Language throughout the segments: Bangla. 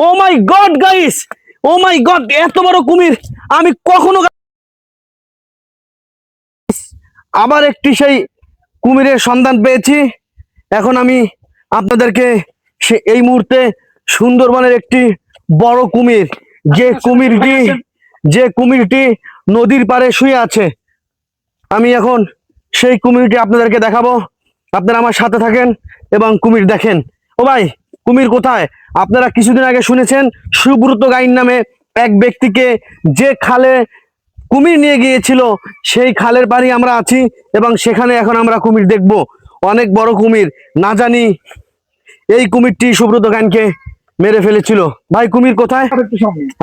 ও মাই গড গাইস, ও মাই গড, এত বড় কুমির আমি কখনো। আবার একটি সেই কুমিরের সন্ধান পেয়েছি। এখন আমি আপনাদেরকে এই মুহূর্তে সুন্দরবনের একটি বড় কুমির, যে কুমিরটি নদীর পাড়ে শুয়ে আছে, আমি এখন সেই কুমিরটি আপনাদেরকে দেখাবো। আপনারা আমার সাথে থাকেন এবং কুমির দেখেন। ও ভাই, কুমির কোথায়? আপনারা কিছুদিন আগে শুনেছেন সুব্রত গাইন নামে এক ব্যক্তিকে যে খালে কুমির নিয়ে গিয়েছিল, সেই খালের পাড়ে আমরা আছি এবং সেখানে এখন আমরা কুমির দেখব। অনেক বড় কুমির, না জানি এই কুমিরটি সুব্রত গাইনকে মেরে ফেলেছিল। ভাই, কুমির কোথায়?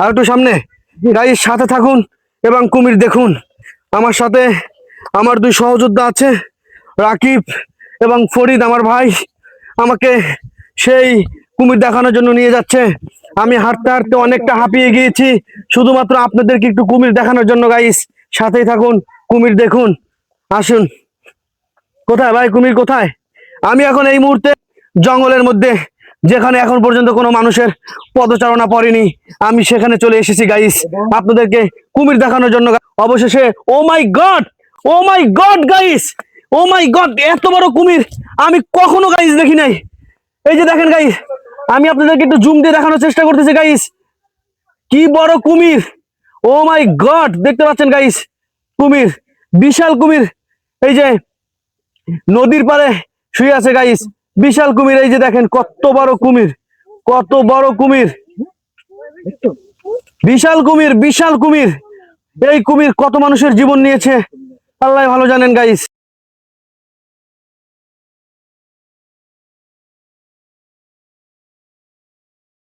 আর একটু সামনে। গাইস, সাথে থাকুন এবং কুমির দেখুন। আমার সাথে আমার দুই সহযোদ্ধা আছে, রাকিব এবং ফরিদ আমার ভাই। আমাকে সেই কুমির দেখানোর জন্য নিয়ে যাচ্ছে। আমি হাঁটতে হাঁটতে অনেকটা হাঁপিয়ে গিয়েছি, শুধুমাত্র আপনাদেরকে একটু কুমির দেখানোর জন্য। গাইস, সাথেই থাকুন, কুমির দেখুন। আসুন। কোথায় ভাই, কুমির কোথায়? আমি এখন এই মুহূর্তে জঙ্গলের মধ্যে, যেখানে এখন পর্যন্ত কোনো মানুষের পদচারণা পড়েনি, আমি সেখানে চলে এসেছি গাইস আপনাদেরকে কুমির দেখানোর জন্য। অবশেষে, ও মাই গড, ও মাই গড গাইস, ও মাই গড, এত বড় কুমির আমি কখনো গাইস দেখি নাই। এই যে দেখেন গাইস, আমি আপনাদেরকে একটু জুম দিয়ে দেখানোর চেষ্টা করতেছি গাইস, কি বড় কুমির। ও মাই গড, দেখতে পাচ্ছেন গাইস, কুমির, বিশাল কুমির। এই যে নদীর পাড়ে শুয়ে আছে গাইস, বিশাল কুমির। এই যে দেখেন কত বড় কুমির, কত বড় কুমির, বিশাল কুমির, বিশাল কুমির। এই কুমির কত মানুষের জীবন নিয়েছে আল্লাহ ভালো জানেন গাইস।